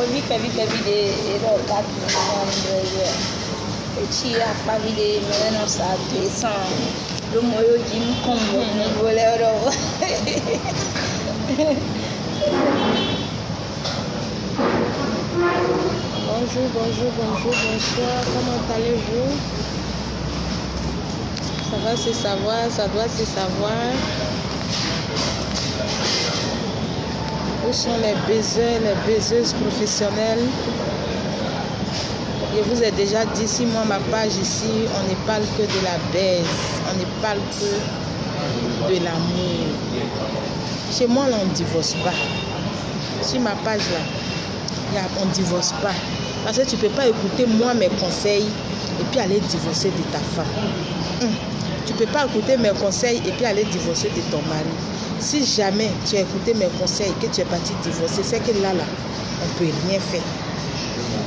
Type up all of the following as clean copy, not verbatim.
vite vide ero katri eti apa vide meno sa tesa lo moyo jim kombo no bolero. Bonjour, bonsoir, comment allez-vous? Ça va se savoir, ça doit se savoir. Où sont les baiseurs, les baiseuses professionnelles? Je vous ai déjà dit, si moi, ma page ici, on ne parle que de la baise, on ne parle que de l'amour. Chez moi, là, on ne divorce pas. Sur ma page, là, on ne divorce pas. Parce que tu ne peux pas écouter moi mes conseils et puis aller divorcer de ta femme. Tu ne peux pas écouter mes conseils et puis aller divorcer de ton mari. Si jamais tu as écouté mes conseils et que tu es parti divorcer, c'est que là, on ne peut rien faire.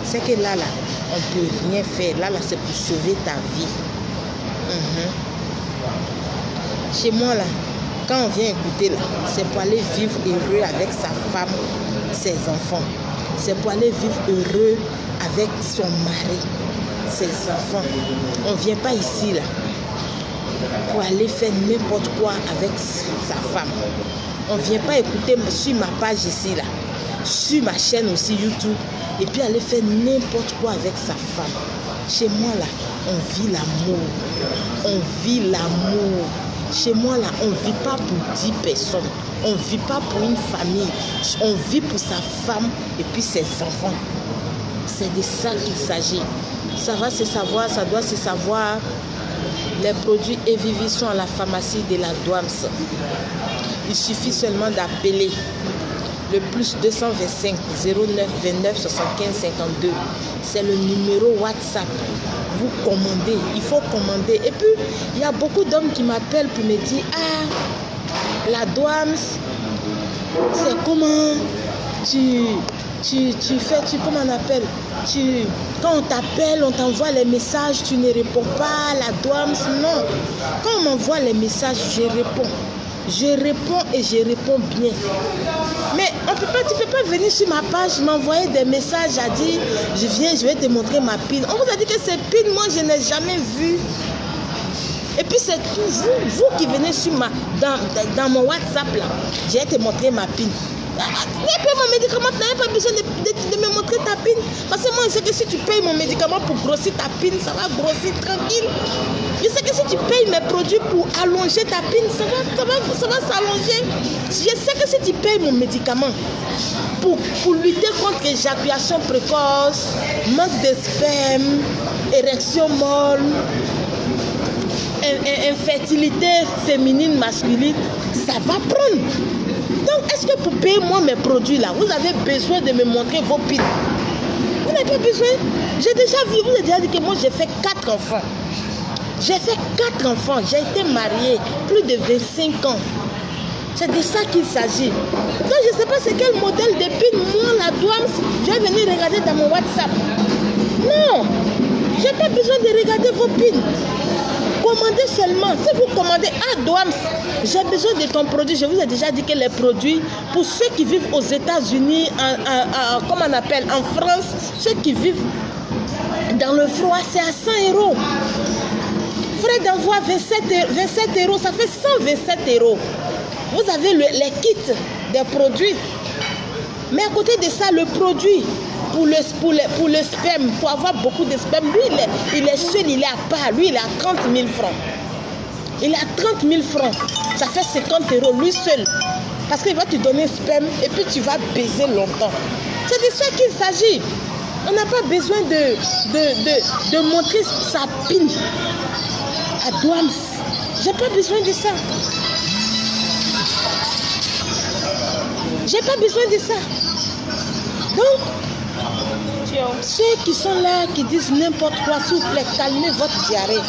C'est que là, on ne peut rien faire. Là, c'est pour sauver ta vie. Chez moi, là, quand on vient écouter, là, c'est pour aller vivre heureux avec sa femme, ses enfants. C'est pour aller vivre heureux avec son mari, ses enfants. On ne vient pas ici, là, pour aller faire n'importe quoi avec sa femme. On ne vient pas écouter sur ma page ici, là, sur ma chaîne aussi YouTube, et puis aller faire n'importe quoi avec sa femme. Chez moi, là, on vit l'amour. On vit l'amour. Chez moi, là, on ne vit pas pour 10 personnes. On ne vit pas pour une famille. On vit pour sa femme et puis ses enfants. C'est de ça qu'il s'agit. Ça va se savoir, ça doit se savoir. Les produits Evivi sont à la pharmacie de la Douams. Il suffit seulement d'appeler le plus 225 09 29 75 52. C'est le numéro WhatsApp. Vous commandez, il faut commander. Et puis, il y a beaucoup d'hommes qui m'appellent pour me dire, ah, la Douams, c'est comment comment on appelle, quand on t'appelle, on t'envoie les messages, tu ne réponds pas, la Douams, non. Quand on m'envoie les messages, je réponds. Je réponds et je réponds bien. Mais tu ne peux pas venir sur ma page, m'envoyer des messages à dire, je viens, je vais te montrer ma pine. On vous a dit que ces pines, moi, je n'ai jamais vu. Et puis c'est vous qui venez sur dans mon WhatsApp, là. Je vais te montrer ma pine. N'ayez pas mon médicament, tu n'as pas besoin de me montrer ta pine. Parce que moi, je sais que si tu payes mon médicament pour grossir ta pine, ça va grossir tranquille. Je sais que si tu payes mes produits pour allonger ta pine, ça va s'allonger. Je sais que si tu payes mon médicament pour lutter contre l'éjaculation précoce, manque de sperme, érection molle, infertilité féminine, masculine, ça va prendre. Donc, est-ce que pour payer moi mes produits là, vous avez besoin de me montrer vos pines? Vous n'avez pas besoin. J'ai déjà vu, vous avez déjà dit que moi j'ai fait 4 enfants. J'ai fait 4 enfants, j'ai été mariée plus de 25 ans. C'est de ça qu'il s'agit. Donc je ne sais pas c'est quel modèle de pine, moi la Douams, je vais venir regarder dans mon WhatsApp. Non, je n'ai pas besoin de regarder vos pines. Commandez seulement. Si vous commandez à Douams, j'ai besoin de ton produit. Je vous ai déjà dit que les produits, pour ceux qui vivent aux États-Unis, comment on appelle, en France, ceux qui vivent dans le froid, c'est à 100 €. Frais d'envoi 27 €, ça fait 127 €. Vous avez les kits des produits. Mais à côté de ça, le produit pour le sperme, pour avoir beaucoup de sperme, lui, il est seul, il est à part. Lui, il est à 30 000 francs. Il est à 30 000 francs. Ça fait 50 €, lui seul. Parce qu'il va te donner sperme et puis tu vas baiser longtemps. C'est de ça qu'il s'agit. On n'a pas besoin de montrer sa pine à Douams. J'ai pas besoin de ça. J'ai pas besoin de ça. Donc, ceux qui sont là, qui disent n'importe quoi, s'il vous plaît, calmez votre diarrhée.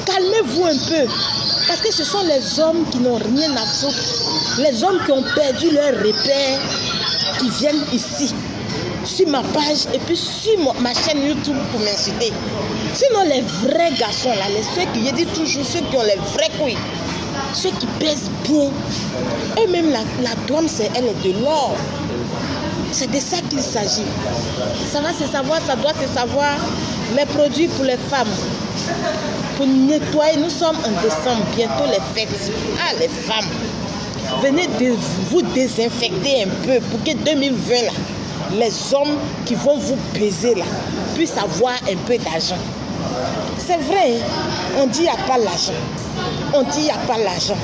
Calmez-vous un peu. Parce que ce sont les hommes qui n'ont rien à foutre. Les hommes qui ont perdu leur repère, qui viennent ici, sur ma page et puis sur ma chaîne YouTube pour m'insulter. Sinon, les vrais garçons, là, ceux qui, je dis toujours, ceux qui ont les vrais couilles, ceux qui pèsent bien, eux-mêmes, la Douams, elle est de l'or. C'est de ça qu'il s'agit. Ça va se savoir, ça doit se savoir. Les produits pour les femmes. Pour nettoyer, nous sommes en décembre, bientôt les fêtes. Ah, les femmes, venez vous désinfecter un peu pour que 2020, là, les hommes qui vont vous baiser là, puissent avoir un peu d'argent. C'est vrai, hein? On dit qu'il n'y a pas l'argent. On dit qu'il n'y a pas l'argent.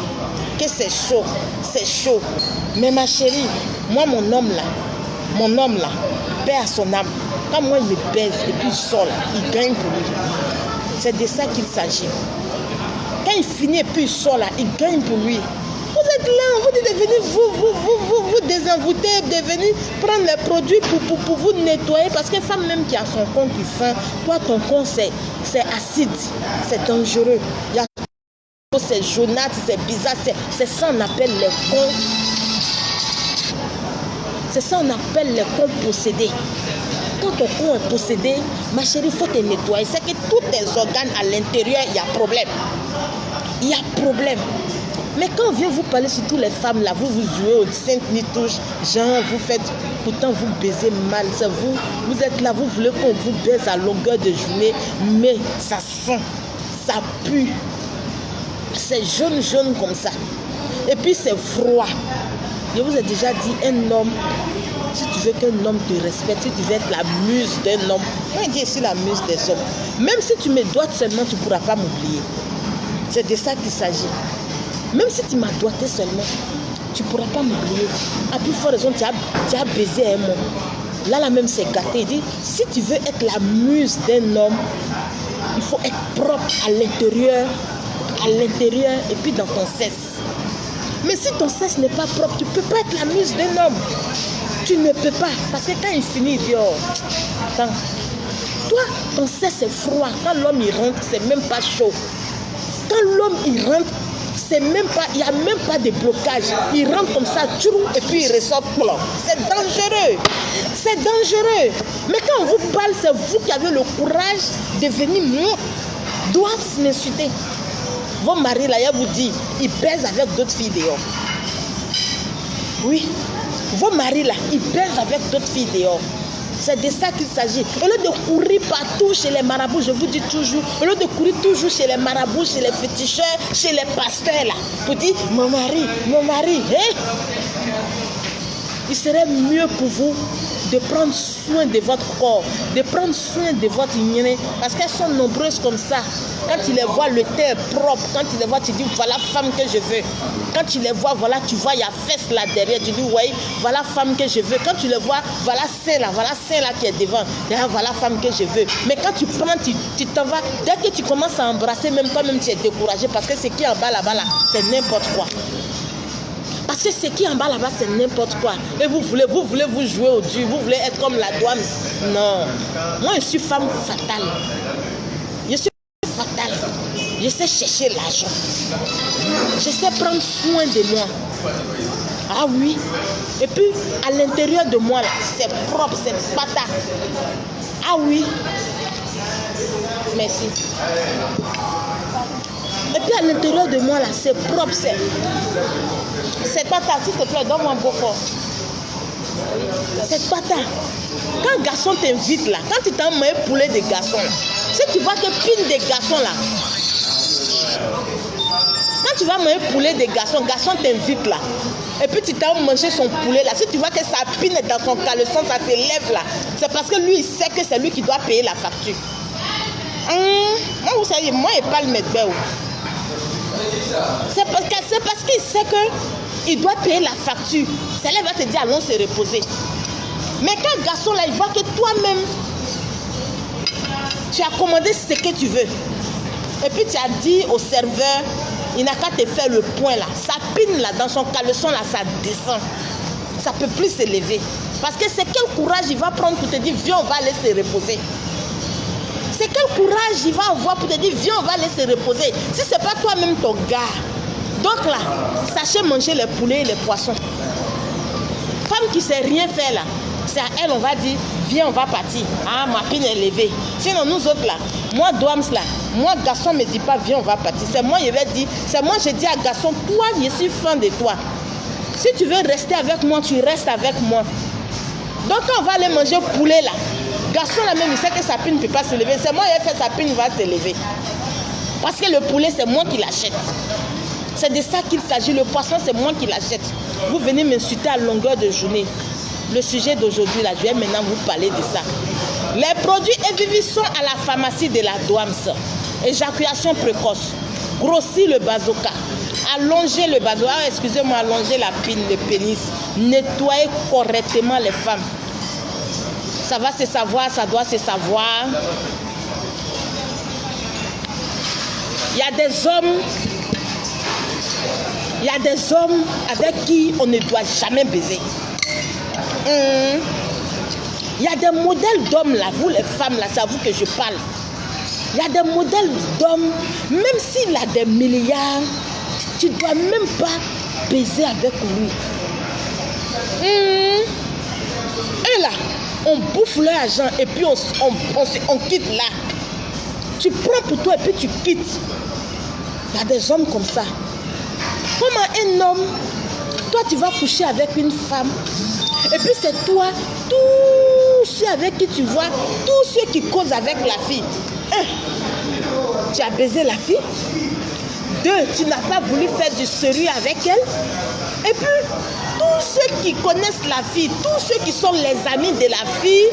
Que c'est chaud, c'est chaud. Mais ma chérie, moi, mon homme là, paix à son âme. Quand moi, il me baise et puis il sort là, il gagne pour lui. C'est de ça qu'il s'agit. Quand il finit et puis il sort là, il gagne pour lui. Vous êtes là, vous devez venir vous désenvoûter, de venir prendre les produits pour vous nettoyer. Parce qu'une femme même qui a son compte qui faim, toi ton compte c'est acide, c'est dangereux. C'est jaunâtre, c'est bizarre, c'est ça qu'on appelle les cons. C'est ça qu'on appelle les cons possédés. Quand ton con est possédé, ma chérie, il faut te nettoyer. C'est que tous tes organes à l'intérieur, il y a problème. Il y a problème. Mais quand on vient vous parler sur toutes les femmes là, vous jouez aux saintes nitouches, genre vous faites, pourtant vous baisez mal, c'est vous êtes là, vous voulez qu'on vous baise à longueur de journée, mais ça sent, ça pue, c'est jaune comme ça, et puis c'est froid. Je vous ai déjà dit, un homme, si tu veux qu'un homme te respecte, si tu veux être la muse d'un homme, moi je dis ici la muse des hommes, même si tu me dois seulement, tu ne pourras pas m'oublier. C'est de ça qu'il s'agit. Même si tu m'as doigté seulement, tu ne pourras pas m'oublier. À plus forte raison, tu as baisé un homme. Là même, c'est gâté. Il dit, si tu veux être la muse d'un homme, il faut être propre à l'intérieur et puis dans ton cesse. Mais si ton cesse n'est pas propre, tu ne peux pas être la muse d'un homme. Tu ne peux pas. Parce que quand il finit, il dit, oh, attends, toi, ton cesse est froid. Quand l'homme il rentre, c'est même pas chaud. Quand l'homme il rentre, c'est même pas, il n'y a même pas de blocage. Il rentre comme ça, et puis il ressort plan. C'est dangereux. C'est dangereux. Mais quand on vous parle, c'est vous qui avez le courage de venir doivent m'insulter. Vos maris là, il vous dit, ils baisent avec d'autres filles dehors. Oui. Vos maris là, ils baisent avec d'autres filles dehors. C'est de ça qu'il s'agit. Au lieu de courir partout chez les marabouts, je vous dis toujours, au lieu de courir toujours chez les marabouts, chez les féticheurs, chez les pasteurs là, pour dire, mon mari, hein? Il serait mieux pour vous de prendre soin de votre corps, de prendre soin de votre hygiène, parce qu'elles sont nombreuses comme ça. Quand tu les vois, le teint est propre. Quand tu les vois, tu dis, voilà femme que je veux. Quand tu les vois, voilà, tu vois, il y a fesse là derrière. Tu dis, oui, voilà femme que je veux. Quand tu les vois, voilà c'est là qui est devant. Voilà femme que je veux. Mais quand tu prends, tu t'en vas. Dès que tu commences à embrasser, même toi-même, tu es découragé, parce que ce qui est en bas là-bas, là, c'est n'importe quoi. Parce que ce qui est en bas là-bas, c'est n'importe quoi. Et vous voulez vous jouer au dur, vous voulez être comme la douane. Non. Moi, je suis femme fatale. Je suis fatale. Je sais chercher l'argent. Je sais prendre soin de moi. Ah oui. Et puis, à l'intérieur de moi, là, c'est propre, c'est pata. Ah oui. Merci. Et puis, à l'intérieur de moi, là, c'est propre, c'est pata. S'il te plaît, donne-moi un beau fort. C'est pata. Quand un garçon t'invite, là, quand tu t'as mangé poulet de garçon, là, si tu vois que pile des garçons, là, quand tu vas manger poulet des garçons t'invite là, et puis tu t'as mangé son poulet là, si tu vois que sa pine est dans son caleçon, ça se lève là, c'est parce que lui il sait que c'est lui qui doit payer la facture. Moi vous savez, moi il parle mes belles. C'est parce qu'il sait qu'il doit payer la facture. Ça là va te dire allons se reposer. Mais quand le garçon là, il voit que toi-même tu as commandé ce que tu veux. Et puis tu as dit au serveur, il n'a qu'à te faire le point là. Sa pine là, dans son caleçon là, ça descend. Ça ne peut plus se lever. Parce que c'est quel courage il va prendre pour te dire, viens, on va aller se reposer. C'est quel courage il va avoir pour te dire, viens, on va aller se reposer. Si ce n'est pas toi-même ton gars. Donc là, sachez manger les poulets et les poissons. Femme qui ne sait rien faire là, c'est à elle on va dire, viens, on va partir. Ah, ma pine est levée. Sinon nous autres là, moi Douams là, moi garçon me dit pas, viens, on va partir. C'est moi, je vais dire, c'est moi je dis à garçon, toi, je suis fan de toi. Si tu veux rester avec moi, tu restes avec moi. Donc quand on va aller manger poulet là, garçon là même il sait que sa pine ne peut pas se lever. C'est moi qui ai fait sa pine va se lever. Parce que le poulet c'est moi qui l'achète. C'est de ça qu'il s'agit. Le poisson c'est moi qui l'achète. Vous venez m'insulter à longueur de journée. Le sujet d'aujourd'hui là, je vais maintenant vous parler de ça. Les produits éviviscents à la pharmacie de la DOAMS. Éjaculation précoce. Grossir le bazooka. Allonger le bazooka. Ah, excusez-moi, allonger la pine, le pénis. Nettoyer correctement les femmes. Ça va se savoir, ça doit se savoir. Il y a des hommes avec qui on ne doit jamais baiser. Il y a des modèles d'hommes là, vous les femmes là, c'est à vous que je parle. Il y a des modèles d'hommes, même s'il a des milliards, tu ne dois même pas baiser avec lui. Et là, on bouffe leur argent et puis on quitte là. Tu prends pour toi et puis tu quittes. Il y a des hommes comme ça. Comment un homme, toi tu vas coucher avec une femme et puis c'est toi, tous ceux avec qui tu vois, tous ceux qui causent avec la fille. Tu as baisé la fille. 2, tu n'as pas voulu faire du sérieux avec elle. Et puis, tous ceux qui connaissent la fille, tous ceux qui sont les amis de la fille,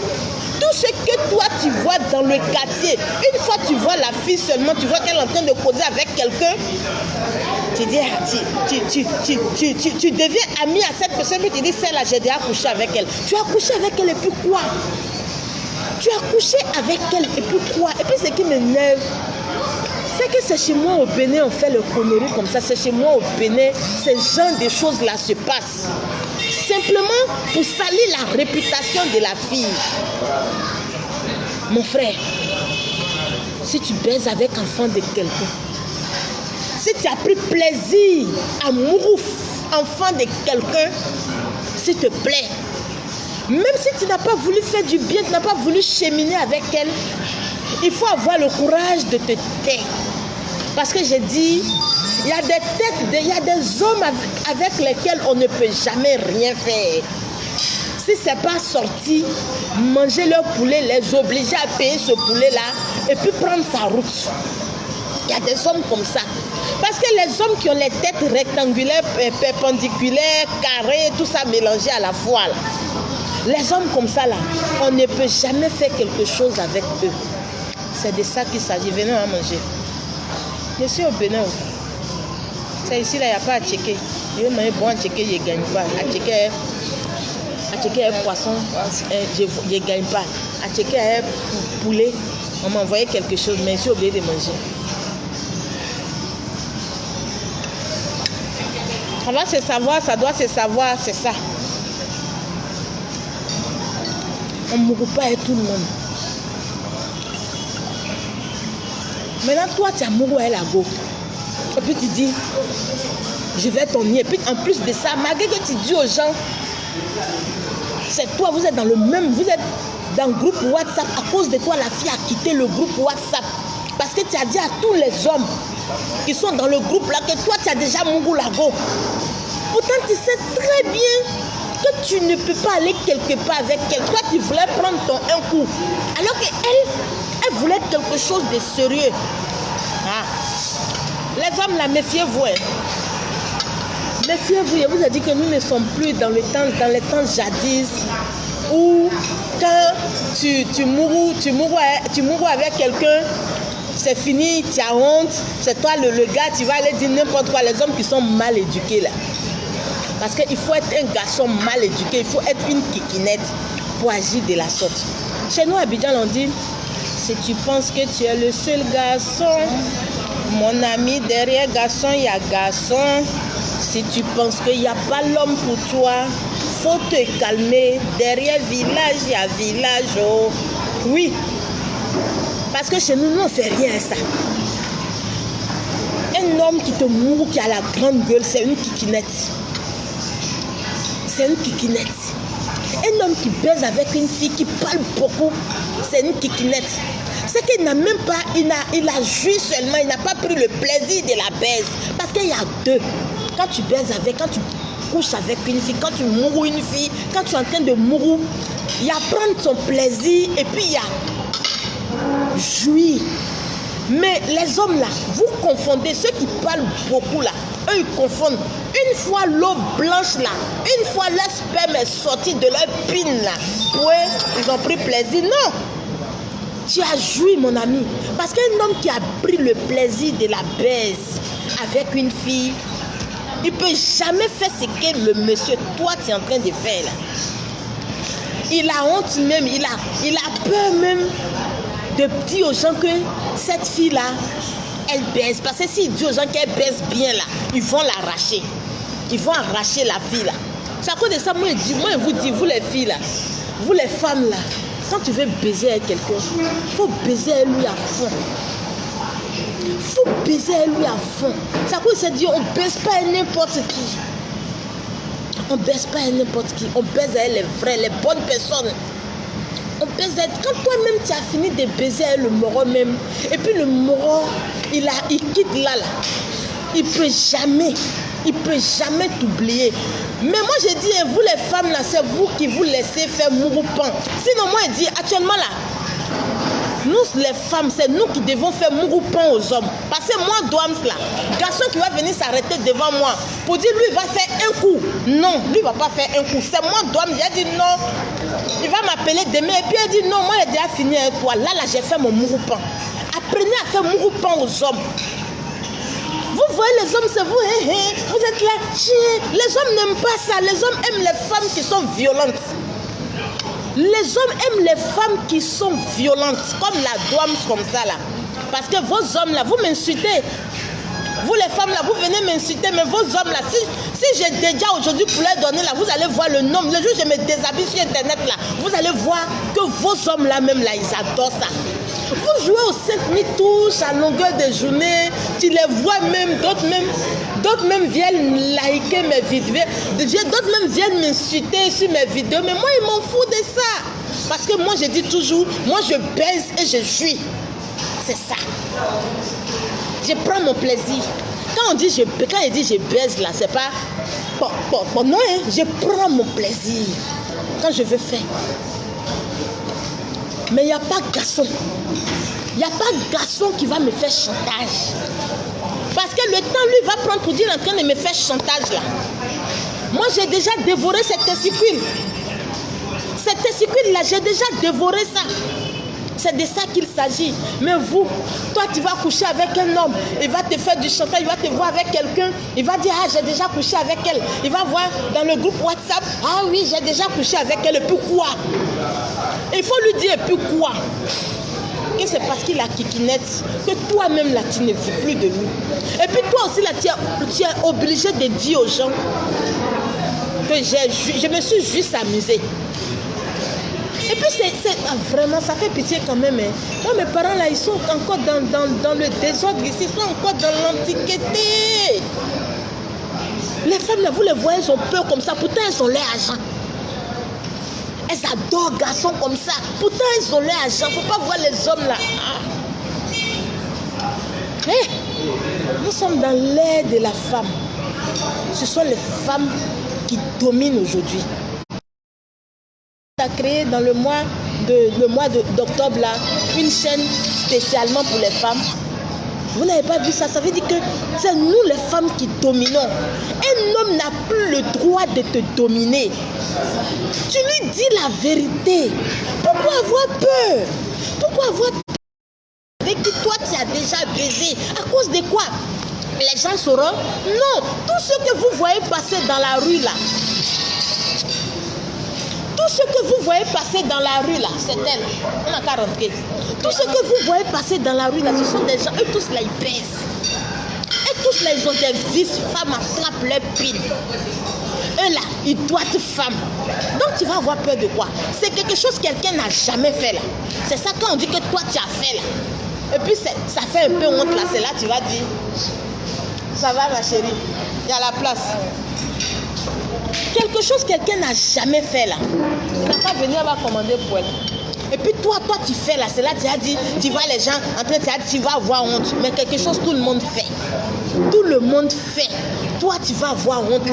tous ceux que toi tu vois dans le quartier, une fois tu vois la fille seulement, tu vois qu'elle est en train de causer avec quelqu'un, tu dis, tu deviens ami à cette personne, mais tu dis, celle-là, j'ai déjà couché avec elle. Tu as couché avec elle et puis quoi? Tu as couché avec elle et puis quoi? Et puis ce qui m'énerve, c'est que c'est chez moi au Bénin, on fait le connerie comme ça. C'est chez moi au Bénin, ce genre de choses-là se passent. Simplement pour salir la réputation de la fille. Mon frère, si tu baises avec l'enfant de quelqu'un, si tu as pris plaisir à mourir enfant de quelqu'un, s'il te plaît, même si tu n'as pas voulu faire du bien, tu n'as pas voulu cheminer avec elle, il faut avoir le courage de te taire. Parce que j'ai dit, il y a des têtes, il y a des hommes avec lesquels on ne peut jamais rien faire. Si ce n'est pas sorti, manger leur poulet, les obliger à payer ce poulet-là et puis prendre sa route. Il y a des hommes comme ça. Parce que les hommes qui ont les têtes rectangulaires, perpendiculaires, carrées, tout ça mélangé à la fois, là. Les hommes comme ça, là, on ne peut jamais faire quelque chose avec eux. C'est de ça qu'il s'agit. Venez à manger. Je suis au Bénin. C'est ici, là, il n'y a pas à checker. Je vais manger bon à checker, je ne gagne pas. À checker un poisson, je ne gagne pas. À checker un poulet, on m'a envoyé quelque chose, mais je suis obligé de manger. On va se savoir, ça doit se savoir, c'est ça. On ne mourra pas avec tout le monde. Maintenant, toi, tu as mouru à la go. Et puis tu dis, je vais t'en nier. Et puis en plus de ça, malgré que tu dis aux gens, c'est toi, vous êtes dans le même, vous êtes dans le groupe WhatsApp. À cause de toi, la fille a quitté le groupe WhatsApp. Parce que tu as dit à tous les hommes qui sont dans le groupe là que toi, tu as déjà mouru la go. Pourtant, tu sais très bien que tu ne peux pas aller quelque part avec elle. Toi, tu voulais prendre ton un coup. Alors qu'elle voulait quelque chose de sérieux. Ah. Les hommes, là, méfiez-vous. Méfiez-vous. Je vous ai dit que nous ne sommes plus dans les temps jadis où quand tu mourras avec quelqu'un, c'est fini, tu as honte. C'est toi le gars, tu vas aller dire n'importe quoi. Les hommes qui sont mal éduqués, là. Parce qu'il faut être un garçon mal éduqué, il faut être une kikinette pour agir de la sorte. Chez nous, à Abidjan, on dit, si tu penses que tu es le seul garçon, mon ami, derrière garçon, il y a garçon. Si tu penses qu'il n'y a pas l'homme pour toi, faut te calmer. Derrière village, il y a village. Oh. Oui. Parce que chez nous, nous, on ne fait rien à ça. Un homme qui te mourre, qui a la grande gueule, c'est une kikinette. C'est une kikinette. Un homme qui baise avec une fille qui parle beaucoup, c'est une kikinette. C'est qu'il n'a même pas, il a joui seulement, il n'a pas pris le plaisir de la baise. Parce qu'il y a deux. Quand tu baises avec, quand tu couches avec une fille, quand tu mourres une fille, quand tu es en train de mourir, il y a prendre son plaisir et puis il y a jouir. Mais les hommes là, vous confondez, ceux qui parlent beaucoup là, eux ils confondent. Une fois l'eau blanche là, une fois leur sperme est sorti de leur pine là, ouais, ils ont pris plaisir. Non, tu as joui mon ami. Parce qu'un homme qui a pris le plaisir de la baise avec une fille, il ne peut jamais faire ce que le monsieur, toi tu es en train de faire là. Il a honte même, il a peur même de dire aux gens que cette fille-là, elle baise. Parce que s'il dit aux gens qu'elle baise bien là, ils vont l'arracher. Ils vont arracher la fille là. C'est à cause de ça, moi je vous dis, vous les filles là, vous les femmes là, quand tu veux baiser avec quelqu'un, il faut baiser avec lui à fond. Il faut baiser avec lui à fond. C'est à cause de ça, dit, on ne baise pas avec n'importe qui. On ne baise pas avec n'importe qui. On baise avec les vrais, les bonnes personnes. On baise avec... Quand toi-même tu as fini de baiser avec le moro même, et puis le moro, il quitte là. Il ne peut jamais t'oublier. Mais moi je dis, vous les femmes là, c'est vous qui vous laissez faire mouroupan. Sinon moi je dis, actuellement là, nous les femmes, c'est nous qui devons faire mouroupan aux hommes. Parce que moi, Douams là, garçon qui va venir s'arrêter devant moi pour dire lui il va faire un coup. Non, lui il va pas faire un coup. C'est moi, Douams, il a dit non. Il va m'appeler demain et puis il dit non, moi j'ai déjà fini avec toi. Là j'ai fait mon mouroupan. Apprenez à faire mouroupan aux hommes. Vous voyez les hommes, c'est vous, vous êtes là, les hommes n'aiment pas ça. Les hommes aiment les femmes qui sont violentes. Les hommes aiment les femmes qui sont violentes, comme la Douams, comme ça là. Parce que vos hommes là, vous m'insultez. Vous les femmes là, vous venez m'insulter, mais vos hommes là, si j'ai déjà aujourd'hui pour leur donner là, vous allez voir le nombre. Le jour où je me déshabille sur internet là, vous allez voir que vos hommes là même là, ils adorent ça. Vous jouez aux 5000 touches à longueur de journée, tu les vois même, d'autres même viennent liker mes vidéos, d'autres même viennent m'insulter sur mes vidéos, mais moi ils m'en foutent de ça. Parce que moi je dis toujours, moi je baise et je jouis. C'est ça. Je prends mon plaisir. Quand il dit je baise là, c'est pas... Bon, non, je prends mon plaisir. Quand je veux faire. Mais il n'y a pas de garçon. Il n'y a pas de garçon qui va me faire chantage. Parce que le temps, lui, va prendre pour dire en train de me faire chantage là. Moi, j'ai déjà dévoré cette testicule. Cette testicule là, j'ai déjà dévoré ça. C'est de ça qu'il s'agit. Mais vous, toi tu vas coucher avec un homme, il va te faire du chantage, il va te voir avec quelqu'un, il va dire, ah j'ai déjà couché avec elle. Il va voir dans le groupe WhatsApp, ah oui j'ai déjà couché avec elle, et puis quoi? Il faut lui dire, et puis quoi? Que c'est parce qu'il a kikinette que toi-même là tu ne vis plus de lui. Et puis toi aussi là tu es obligé de dire aux gens que je me suis juste amusée. Et puis vraiment, ça fait pitié quand même. Moi, mes parents là, ils sont encore dans le désordre ici, ils sont encore dans l'antiquité. Les femmes là, vous les voyez, elles ont peur comme ça, pourtant elles ont l'air agents. Elles adorent garçons comme ça, pourtant elles ont l'air agents. Faut pas voir les hommes là. Nous sommes dans l'ère de la femme. Ce sont les femmes qui dominent aujourd'hui. A créé dans le mois d'octobre là une chaîne spécialement pour les femmes. Vous n'avez pas vu ça? Ça veut dire que c'est nous les femmes qui dominons. Un homme n'a plus le droit de te dominer. Tu lui dis la vérité. Pourquoi avoir peur? Pourquoi avoir peur? Avec qui toi tu as déjà baisé? À cause de quoi? Les gens sauront? Non, tout ce que vous voyez passer dans la rue là, tout ce que vous voyez passer dans la rue là, c'est elle. On n'a qu'à rentrer. Tout ce que vous voyez passer dans la rue là, ce sont des gens, eux tous là ils baissent. Et tous là ils ont des vices, femmes attrapent leur pile. Eux là, ils doivent femmes. Donc tu vas avoir peur de quoi? C'est quelque chose que quelqu'un n'a jamais fait là. C'est ça quand on dit que toi tu as fait là. Et puis ça fait un peu honte là, c'est là tu vas dire, ça va ma chérie, il y a la place. Quelque chose que quelqu'un n'a jamais fait là. Il n'a pas venu, elle va commander pour elle. Et puis toi tu fais là, c'est là tu as dit, tu vois les gens en train de dire, tu vas avoir honte. Mais quelque chose tout le monde fait. Tout le monde fait. toi, tu vas avoir honte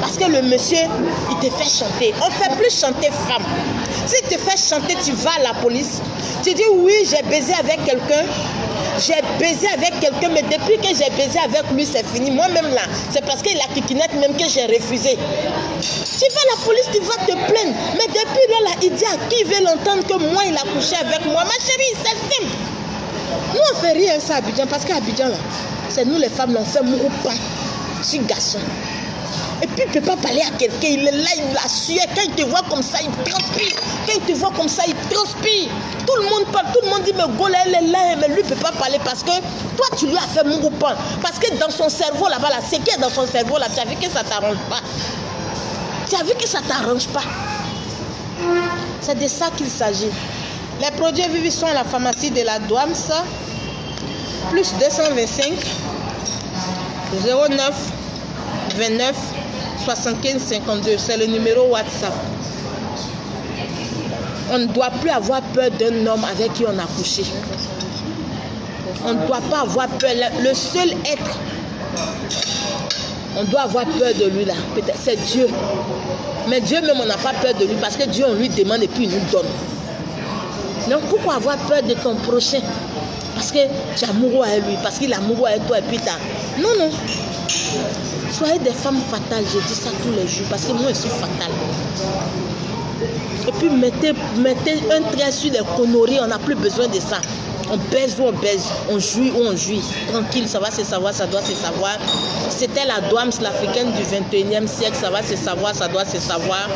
parce que le monsieur, il te fait chanter. On ne fait plus chanter femme. Si tu te fais chanter, tu vas à la police. Tu dis oui, j'ai baisé avec quelqu'un. Mais depuis que j'ai baisé avec lui, c'est fini. Moi-même là, c'est parce qu'il a kikinette même que j'ai refusé. Tu vas à la police, tu vas te plaindre. Mais depuis là, il dit à qui veut l'entendre que moi, il a couché avec moi. Ma chérie, c'est simple. Nous, on ne fait rien ça à Abidjan, parce qu'à Abidjan, là, c'est nous les femmes, là, on fait mourir pas sur garçon. Et puis, il ne peut pas parler à quelqu'un, il est là, il a sué. Quand il te voit comme ça, il transpire. Tout le monde parle, tout le monde dit, mais Gola, elle est là, mais lui ne peut pas parler parce que toi, tu lui as fait mourir pas. Parce que dans son cerveau, là-bas, là, c'est qu'il y a dans son cerveau, là, tu as vu que ça ne t'arrange pas. C'est de ça qu'il s'agit. Les produits Vivi sont à la pharmacie de la Douane, ça. Plus 225 09 29 75 52. C'est le numéro WhatsApp. On ne doit plus avoir peur d'un homme avec qui on a couché. On ne doit pas avoir peur. Le seul être, on doit avoir peur de lui là. Peut-être c'est Dieu. Mais Dieu même, on n'a pas peur de lui parce que Dieu, on lui demande et puis il nous donne. Donc pourquoi avoir peur de ton prochain? Parce que tu es amoureux à lui, parce qu'il est amoureux à toi et puis t'as... Non. Soyez des femmes fatales, je dis ça tous les jours, parce que moi je suis fatale. Et puis mettez un trait sur les conneries, on n'a plus besoin de ça. On baise ou on baise, on jouit ou on jouit. Tranquille, ça va se savoir, ça doit se savoir. C'était la douane l'africaine du 21e siècle, ça va se savoir, ça doit se savoir.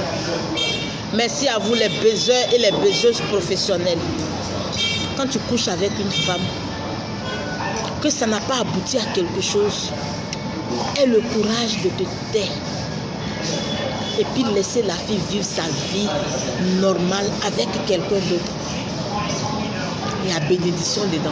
Merci à vous les baiseurs et les baiseuses professionnelles. Quand tu couches avec une femme, que ça n'a pas abouti à quelque chose, aie le courage de te taire. Et puis laisser la fille vivre sa vie normale avec quelqu'un d'autre. Il y a bénédiction dedans.